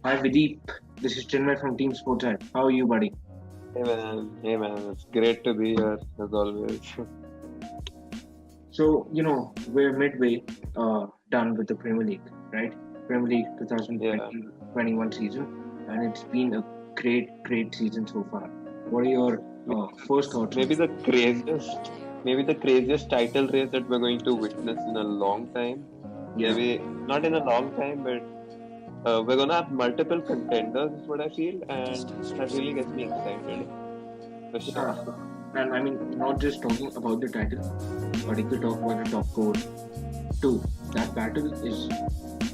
Hi Videep, this is Chinmay from Team Sportside. How are you, buddy? Hey man, it's great to be here as always. So, we're midway done with the Premier League, right? Premier League Yeah, 2020-21 season, and it's been a great season so far. What are your first thoughts on maybe it? the craziest title race that we're going to witness in a long time. Yeah, Maybe not in a long time, but we're gonna have multiple contenders, is what I feel, and that really gets me excited for sure. yeah. And I mean, not just talking about the title, but if we talk about the top four too, that battle is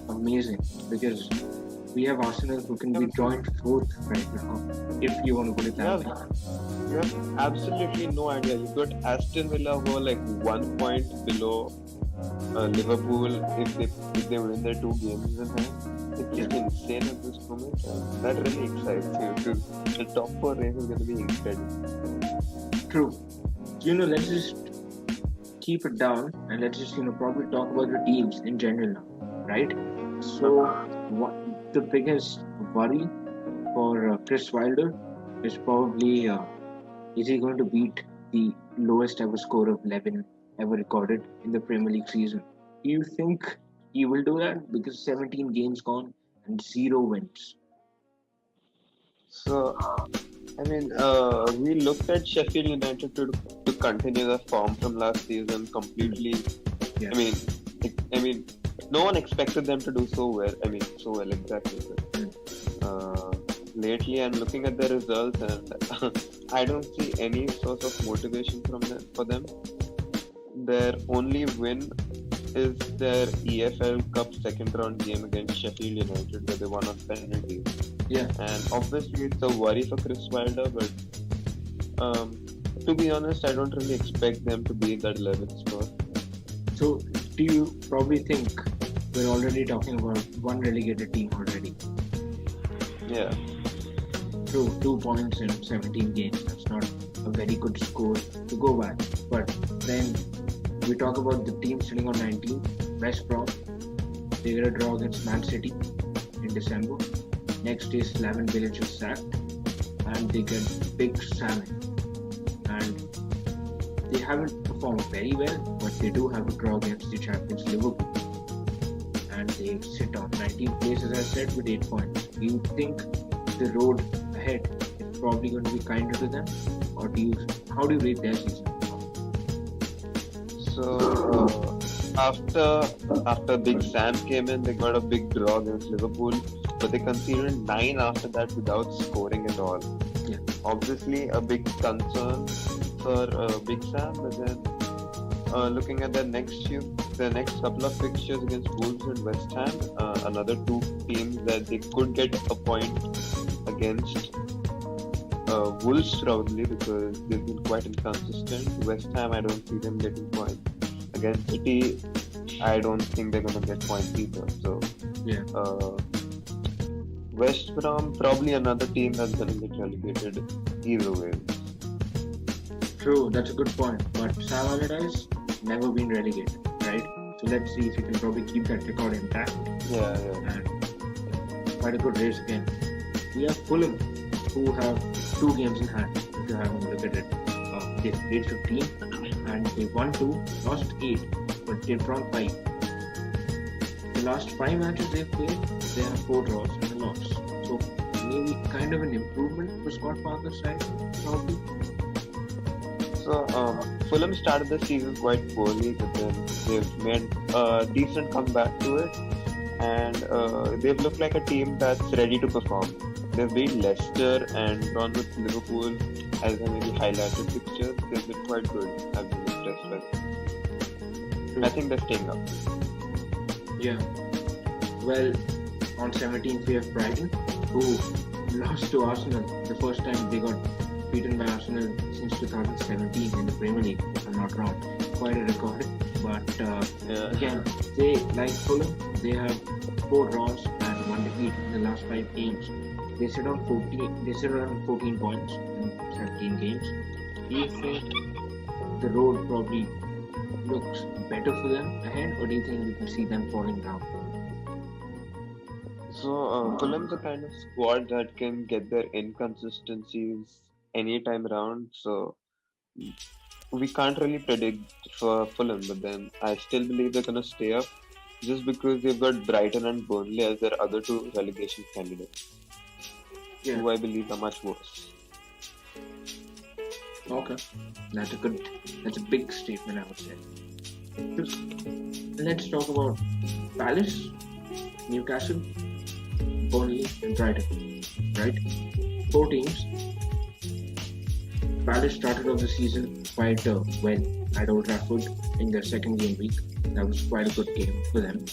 amazing because we have Arsenal who can be joint fourth right now, if you want to put it that Yeah, way. you have absolutely no idea. You've got Aston Villa who are like 1 point below Liverpool if they win their two games in hand. It's Yeah, just insane at this moment, and that really excites you because the top four race is going to be incredible. true. Let's just keep it down and let's just probably talk about the teams in general now, right? So what the biggest worry for Chris Wilder is probably is he going to beat the lowest ever score of 11 ever recorded in the Premier League season? Do you think he will do that because 17 games gone and zero wins? So, we looked at Sheffield United to continue the form from last season completely. Yeah, I mean, I mean, no one expected them to do so well. I mean, so well exactly. But, lately, I'm looking at the results, and I don't see any sort of motivation for them. Their only win is their EFL Cup second round game against Sheffield United, where they won on penalties. yeah. And obviously, it's a worry for Chris Wilder, but to be honest, I don't really expect them to be that 11th spot. So do you probably think we're already talking about one relegated team already? Yeah, True, 2 points in 17 games. That's not a very good score to go by. But then we talk about the team sitting on 19, West Brom. They get a draw against Man City in December. Next day, Slaven Village is sacked, and they get Big Salmon. And they haven't performed very well, but they do have a draw against the champions Liverpool. And they sit on 19th place, as I said, with 8 points. Do you think the road ahead is probably going to be kinder to them, or how do you rate their season? so after Big Sam came in, they got a big draw against Liverpool, but they conceded 9 after that without scoring at all. Yeah, Obviously, a big concern for Big Sam, but then looking at their next couple of fixtures against Wolves and West Ham, another two teams that they could get a point against. Wolves probably because they've been quite inconsistent. West Ham, I don't see them getting points. Against City, I don't think they're gonna get points either. So yeah, uh, West Brom probably another team that's gonna get relegated either way. true. That's a good point. But Sam Allardyce never been relegated, right? So let's see if he can probably keep that record intact Yeah, yeah. and quite a good race again. We have Fulham, who have 2 games in hand. If you haven't looked at it, they played 15 and they won 2, lost 8, but they drawn 5. The last 5 matches they've played, they have 4 draws and a loss. So maybe kind of an improvement for Scott Parker's side, probably. So Fulham started the season quite poorly, but then they've made a decent comeback to it, and they've looked like a team that's ready to perform. They've beat Leicester and drawn with Liverpool as a maybe highlighted fixtures. They've been quite good. I've been impressed by them. I think they're staying up. Yeah. Well, on 17th we have Brighton, who lost to Arsenal the first time they got beaten by Arsenal since 2017 in the Premier League, if I'm not wrong. Quite a record. But Yeah. again, they, like Fulham, they have 4 draws and 1 defeat in the last 5 games. They sit on 14. They sit on 14 points in 17 games. Do you think the road probably looks better for them ahead, or do you think you can see them falling down? Fulham's a kind of squad that can get their inconsistencies anytime around. So we can't really predict for Fulham, but then I still believe they're gonna stay up just because they've got Brighton and Burnley as their other two relegation candidates, Yeah. who I believe are much worse. Okay. That's a big statement, I would say. Let's talk about Palace, Newcastle, Burnley, and Brighton. Right? 4 teams. Palace started off the season quite well at Old Trafford in their second game week. That was quite a good game for them.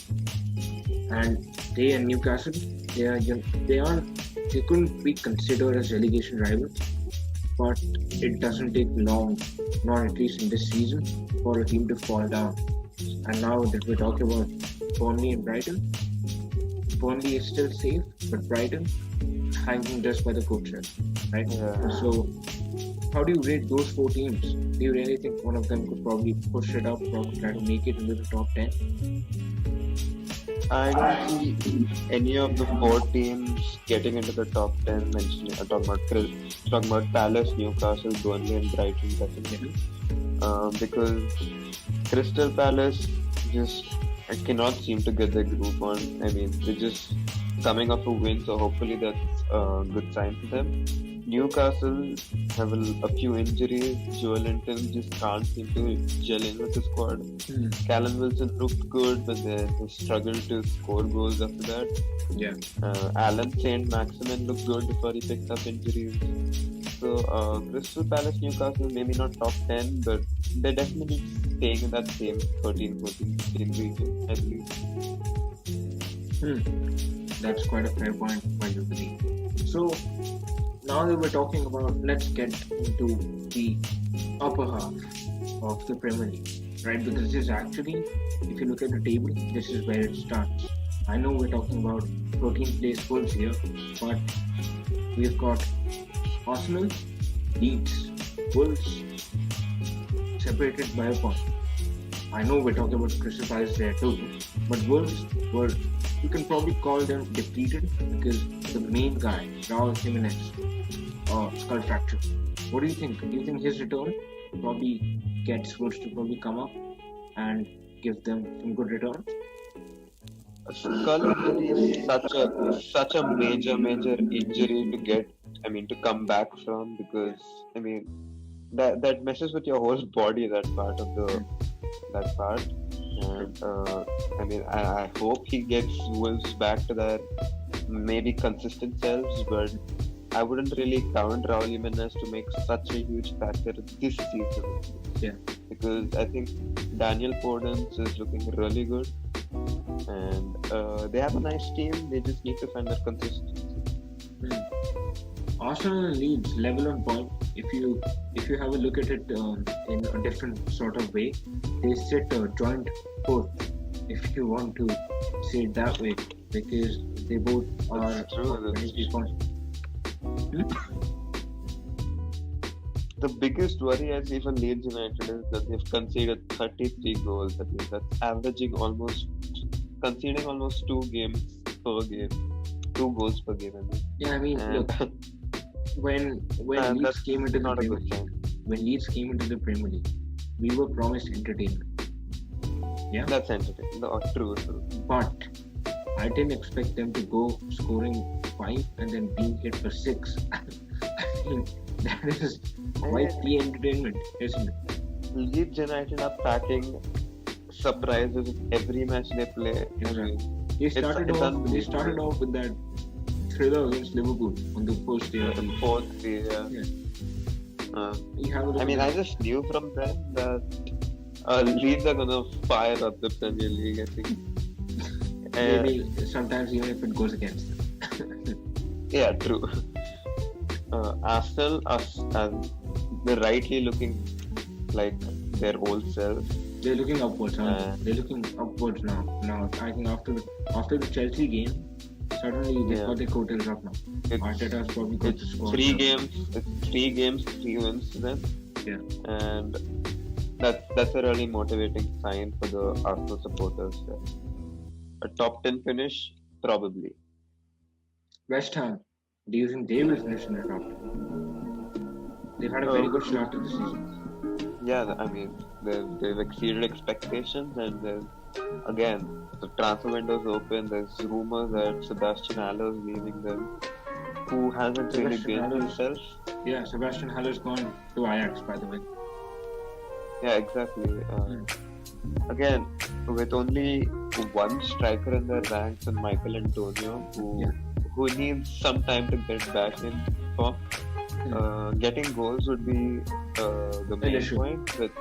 And they and Newcastle, they couldn't be considered as relegation rivals, but it doesn't take long, not at least in this season, for a team to fall down. And now that we're talking about Burnley and Brighton, Burnley is still safe, but Brighton hanging just by the coattail, right? Yeah. So, how do you rate those 4 teams? Do you really think one of them could probably push it up, or try to make it into the top 10? I don't see any of the 4 teams getting into the top 10. Talking about Palace, Newcastle, Burnley, and Brighton definitely. Because Crystal Palace just cannot seem to get their groove on. I mean, they're just coming off a win, so hopefully that's a good sign for them. Newcastle have a few injuries. Joel Linton just can't seem to gel in with the squad. Callum Wilson looked good, but then he struggled to score goals after that. Yeah. Alan Saint Maximin looked good before he picked up injuries. So Crystal Palace, Newcastle, maybe not top 10, but they're definitely staying in that same 13, 14, 15 region, I believe. That's quite a fair point by you, Videep. So, now that we're talking about, let's get into the upper half of the Premier League, right? Because this is actually, if you look at the table, this is where it starts. I know we're talking about 14th place Wolves here, but we've got Arsenal, Leeds, Wolves, separated by a point. I know we're talking about Crystal Palace there too, but Wolves were, you can probably call them depleted because the main guy, Raul Jimenez, skull fracture. What do you think? Do you think his return probably gets Wolves to probably come up and give them some good returns? Skull injury is such a major injury to get. I mean, to come back from, because I mean that messes with your whole body. That part. And I mean, I hope he gets Wolves back to their maybe consistent selves, but I wouldn't really count Raul Jimenez to make such a huge factor this season. Yeah. Because I think Daniel Podence is looking really good, and they have a nice team. They just need to find their consistency. Arsenal and Leeds level on point. If you have a look at it in a different sort of way, they sit joint fourth, if you want to say it that way, because they both are That's true. 23 points. The biggest worry I see for Leeds United is that they've conceded 33 goals. That means that's conceding almost 2 games per game, 2 goals per game. I mean. Yeah, I mean, look, when Leeds came into the Premier League, we were promised entertainment. Yeah, that's entertaining. No, true. But I didn't expect them to go scoring 5 and then being hit for 6. I mean, that is quite the entertainment, isn't it? Leeds United are packing surprises in every match they play. Right. They started off with that thriller against Liverpool on the first day. The 4-3. I mean, I just knew from then that Leeds are gonna fire up the Premier League. I think. Maybe sometimes even if it goes against them. Yeah, true. Arsenal they're rightly looking like their old selves. They're looking upwards. They're looking upwards now. Now, I think after the Chelsea game, suddenly they've got their coattails up now. Arteta's probably got to score. 3 games, 3 wins to them. Yeah. And that's a really motivating sign for the Arsenal supporters. A top 10 finish, probably. West Ham, do you think they will finish in the top 10? They've had a very good start to the season. Yeah, I mean, they've exceeded expectations, and again, the transfer window's open. There's rumors that Sebastian Haller is leaving them, who hasn't really been himself. Yeah, Sebastian Haller's gone to Ajax, by the way. Yeah, exactly. Again, with only one striker in their ranks, and Michael Antonio, who needs some time to get back in form. Getting goals would be the main point. But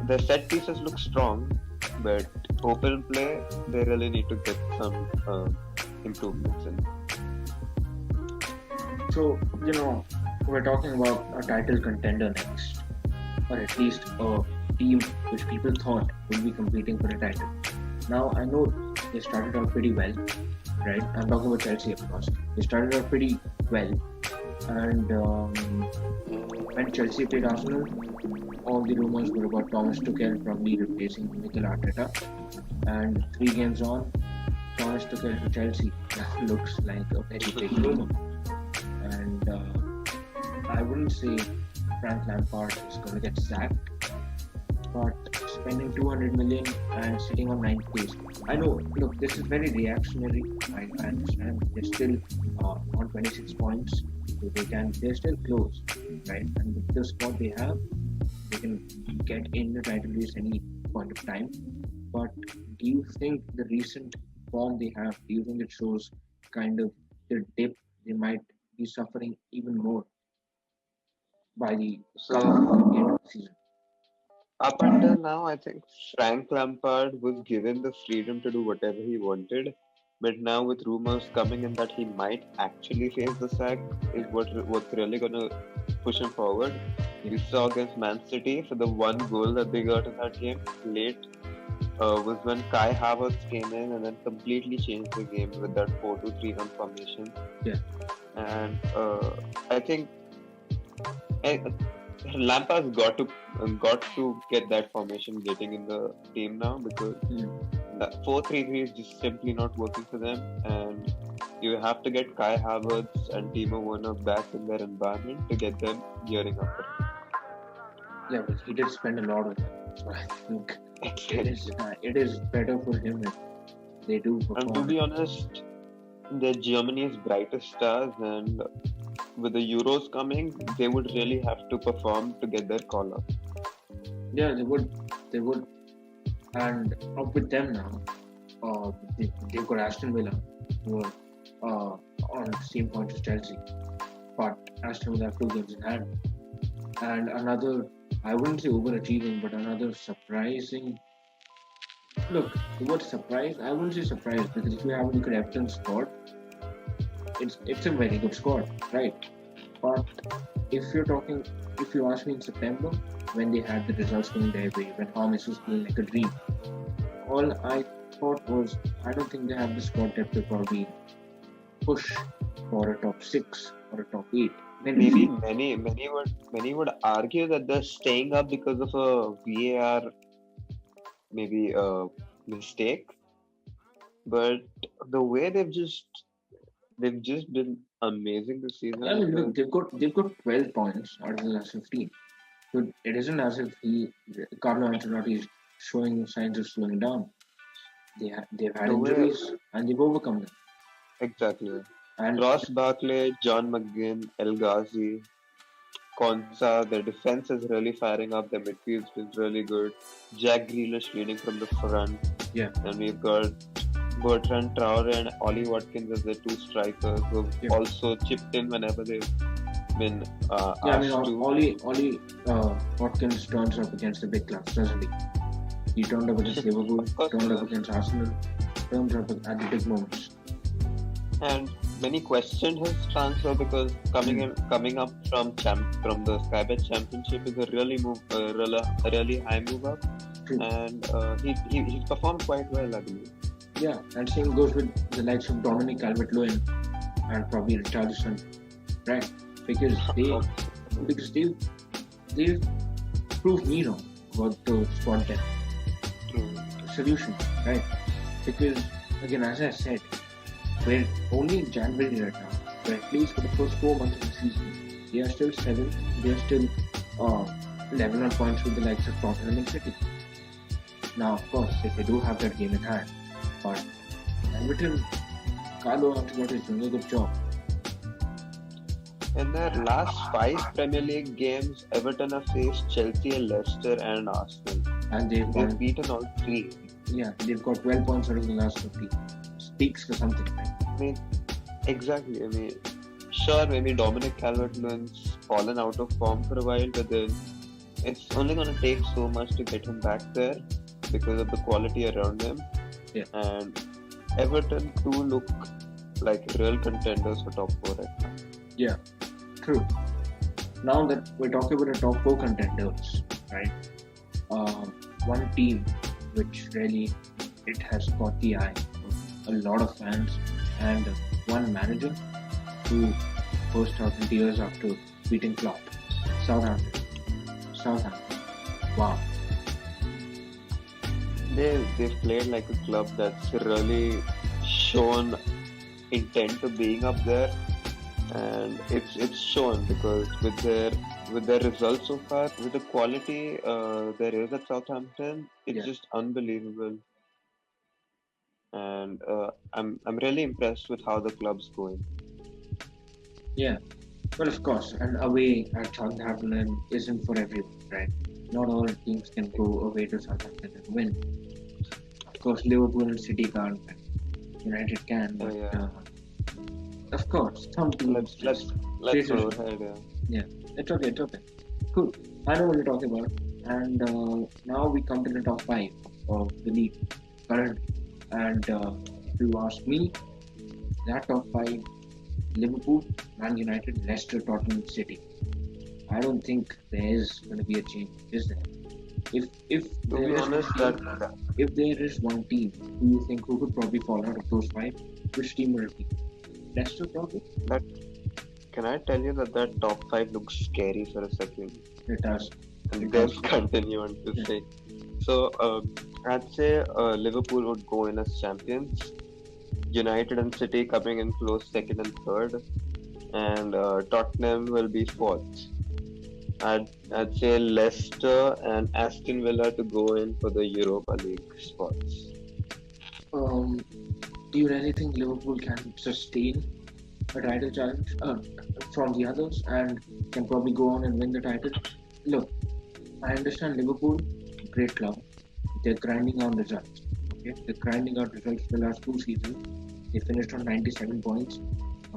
the set pieces look strong, but open play, they really need to get some improvements in. So, we're talking about a title contender next, or at least a team which people thought would be competing for a title. Now, I know they started out pretty well, right? I'm talking about Chelsea, of course. They started out pretty well, and when Chelsea played Arsenal, all the rumors were about Thomas Tuchel probably replacing Mikel Arteta, and 3 games on, Thomas Tuchel to Chelsea looks like a very big rumor. And I wouldn't say Frank Lampard is going to get sacked, but spending 200 million and sitting on 9th place. I know, look, this is very reactionary. I understand. They're still on 26 points. So they're still close, right? And with the squad they have, they can get in the title race any point of time. But do you think the recent form they have, do you think it shows kind of the dip they might be suffering even more by the end of the season? Up until now, I think Frank Lampard was given the freedom to do whatever he wanted. But now, with rumors coming in that he might actually face the sack, is what's really going to push him forward. We saw against Man City, for the one goal that they got in that game late, was when Kai Havertz came in and then completely changed the game with that 4-2-3-1 formation. Yeah. And I think Lampard's got to get that formation getting in the team now, because 4-3-3 is just simply not working for them, and you have to get Kai Havertz and Timo Werner back in their environment to get them gearing up for it. Yeah, but he did spend a lot of that, so I think it is better for him if they do perform. And to be honest, they're Germany's brightest stars, and with the Euros coming, they would really have to perform to get their call up. Yeah, they would. And up with them now, they've got Aston Villa, who are on the same points as Chelsea, but Aston Villa have 2 games in hand. And another, I wouldn't say overachieving, but another surprising. Look, the word surprise, I wouldn't say surprise, because if you have a look at Everton's squad, it's a very good squad, right? But if you ask me in September, when they had the results going their way, when James was playing like a dream, all I thought was, I don't think they have the squad depth to probably push for a top 6 or a top 8. Maybe many would argue that they're staying up because of a VAR mistake, but the way they've just been amazing this season. I mean, look, they've got 12 points out of the last 15. So it isn't as if Carlo Ancelotti is showing signs of slowing down. They've had injuries and they've overcome them. Exactly. And Ross Barkley, John McGinn, El Ghazi, Konsa, their defense is really firing up. Their midfield is really good. Jack Grealish leading from the front. Yeah. And we've got Bertrand Traore and Ollie Watkins as the 2 strikers who have also chipped in whenever they've been asked to. Ollie Watkins turns up against the big clubs, doesn't he? He turned up against Liverpool, turned up against Arsenal, turns up at the big moments. And many questioned his transfer because coming up from the Sky Bet Championship is a really high move up, and he performed quite well, I believe. Yeah, and same goes with the likes of Dominic Calvert-Lewin and probably Richarlison, right? Because they've proved me wrong about the squad depth solution, right? Because again, as I said, We're only in January right now. But at least for the first 4 months of the season, they are still seventh. They are still uh, level on points with the likes of Tottenham and City. Now, of course, if they do have that game in hand, but Everton, Carlo Ancelotti is doing a good job. In their last 5 Premier League games, Everton have faced Chelsea, Leicester, and Arsenal. And they've They've beaten all three. Yeah, they've got 12 points out of the last 50. Speaks for something, right? I mean, exactly. I mean, sure, maybe Dominic Calvert-Lewin's fallen out of form for a while, but then it's only going to take so much to get him back there because of the quality around him. Yeah. And Everton too look like real contenders for top 4 right now. Yeah, true. Now that we're talking about the top 4 contenders, right? One team which really it has caught the eye of a lot of fans and one manager who burst out in tears after beating Klopp. Southampton. Wow. They've played like a club that's really shown intent to being up there, and it's shown because with their results so far, with the quality there is at Southampton, it's just unbelievable. And I'm really impressed with how the club's going. Yeah, well, of course, and away at Southampton isn't for everyone, right? Not all teams can go away to Southampton and win. Of course, Liverpool and City can't. United can, but of course, some teams. Let's go ahead. Yeah, it's okay. Cool. I know what you're talking about. And now we come to the top 5 of the league currently. And if you ask me, that top 5: Liverpool, Man United, Leicester, Tottenham, City. I don't think there is going to be a change, is there? If there is one team who you think who could probably fall out of those 5, which team will it be? Leicester probably? Can I tell you that top 5 looks scary for a second? It does. And then continue on to say. So I'd say Liverpool would go in as champions. United and City coming in close second and third, and Tottenham will be fourth. I'd say Leicester and Aston Villa to go in for the Europa League spots. Do you really think Liverpool can sustain a title challenge from the others and can probably go on and win the title? Look, I understand Liverpool, great club. They're grinding out results. Okay, they're grinding out results for the last 2 seasons. They finished on 97 points.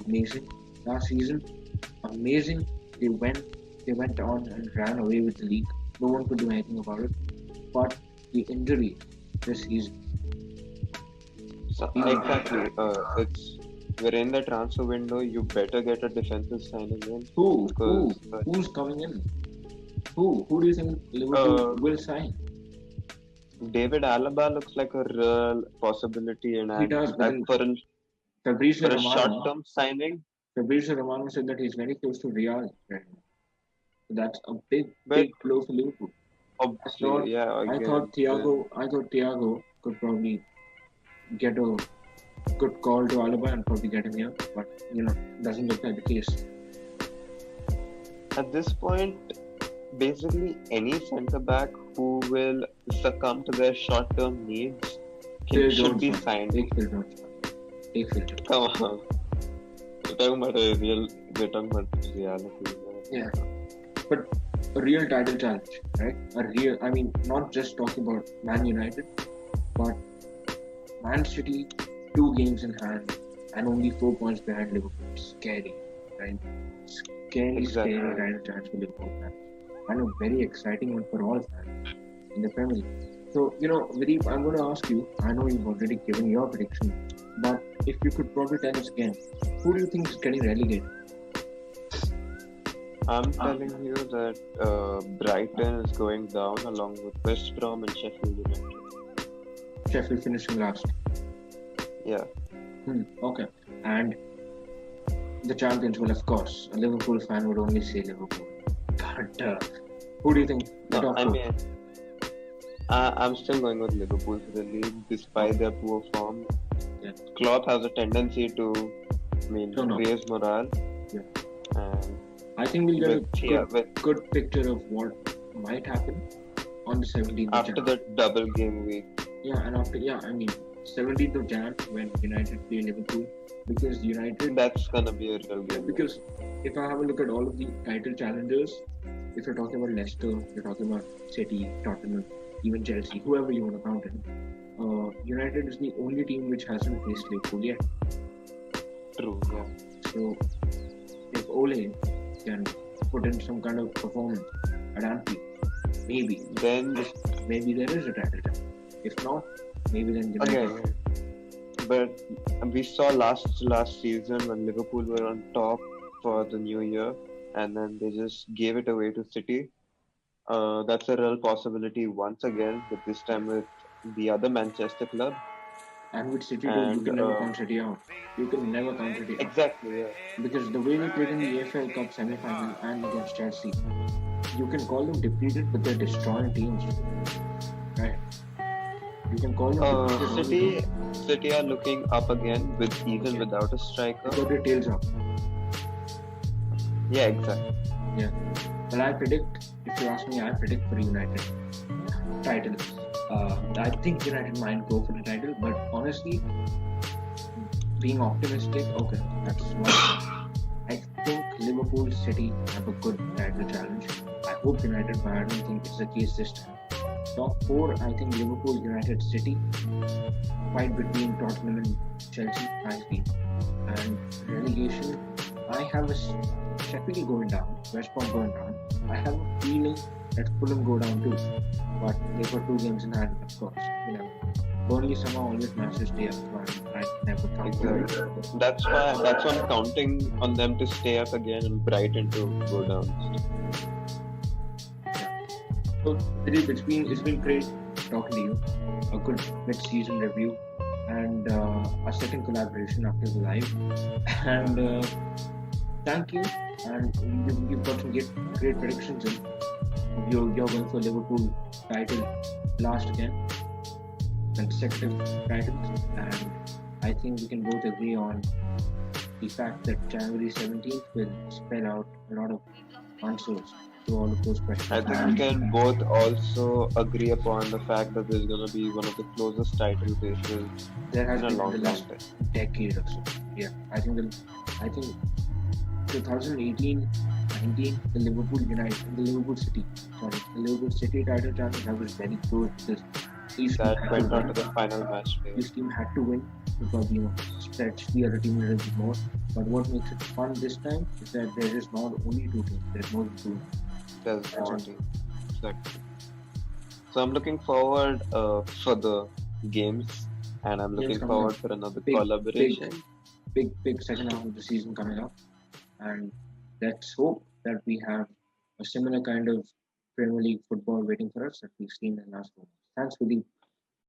Amazing. Last season, amazing. They went on and ran away with the league. No one could do anything about it. But the injuries this season. So, exactly. We're in the transfer window. You better get a defensive signing in. Who's coming in? Who do you think Liverpool will sign? David Alaba looks like a real possibility, and he does. For a short-term signing. Fabrizio Romano said that he's very close to Real right now. So that's a big blow for Liverpool. Obviously, I thought Thiago could probably get a good call to Alaba and probably get him here, but doesn't look like the case. At this point, basically any centre back who will succumb to their short-term needs should be signed. Come on. We're talking about reality. Yeah. But a real title challenge, right? Not just talking about Man United, but Man City, 2 games in hand and only 4 points behind Liverpool. Scary, right? Scary title challenge for Liverpool fans. And a very exciting one for all fans in the Premier League. So, Videep, I'm going to ask you, I know you've already given your prediction, but if you could probably tell us again, who do you think is getting relegated? I'm telling you that Brighton is going down along with West Brom and Sheffield United. Sheffield finishing last. Yeah. Okay. And the champions, well, of course, a Liverpool fan would only say Liverpool. But who do you think? I'm still going with Liverpool for the league despite their poor form. Yeah. Klopp has a tendency to, No, no. raise morale. Yeah. And I think we'll get a with good picture of what might happen on the 17th of after Jan. the double game week. Yeah, and after 17th of Jan when United play Liverpool, because United. That's gonna be a real game. Because if I have a look at all of the title challengers, if you're talking about Leicester, you're talking about City, Tottenham, even Chelsea, whoever you want to count in, United is the only team which hasn't faced Liverpool yet. True. Yeah. So if Ole can put in some kind of performance at Anfield, maybe Then there is a title challenge. If not, maybe then United. again, but we saw last season when Liverpool were on top for the new year, and then they just gave it away to City. That's a real possibility once again, but this time with the other Manchester club. And with City too, you can never count City out. You can never count City out. Exactly, yeah. Because the way they played in the AFL Cup semi-final and against Chelsea, you can call them depleted, but they're destroying teams. Right? You can call them depleted. City are looking up again even without a striker. They got their tails up. Yeah, exactly. Yeah. Well, if you ask me, I predict for United title. I think United might go for the title, but honestly, being optimistic, okay, that's one. I think Liverpool, City have a good title challenge. I hope United, but I don't think it's the case this time. Top 4, I think Liverpool, United, City. Fight between Tottenham and Chelsea, I feel. And relegation, I have a Sheffield going down, West Brom going down. I have a feeling that Fulham go down too. But they've got 2 games in hand, of course. Burnley somehow always manages to stay up, but I never count exactly. That's why I'm counting on them to stay up again and Brighton to go down. So Videep, it's been great talking to you. A good mid-season review and a second collaboration after the live. And thank you. And you've got some great predictions in. You're going for Liverpool title last again, consecutive titles, and I think we can both agree on the fact that January 17th will spell out a lot of answers to all of those questions. I think we can both also agree upon the fact that this is going to be one of the closest title races there has in a been long the last time. decade or so. Yeah, I think 2018, 19, the Liverpool City title challenge, that was very close because that went on to the final match. Each team had to win because stretch the other team a little bit more. But what makes it fun this time is that there is not only 2 teams, there's more than 2. There's more teams. Exactly. So I'm looking forward for the games, and I'm looking forward for another collaboration. Big second half of the season coming up, and let's hope that we have a similar kind of Premier League football waiting for us that we've seen in the last 4 months. Thanks, Videep.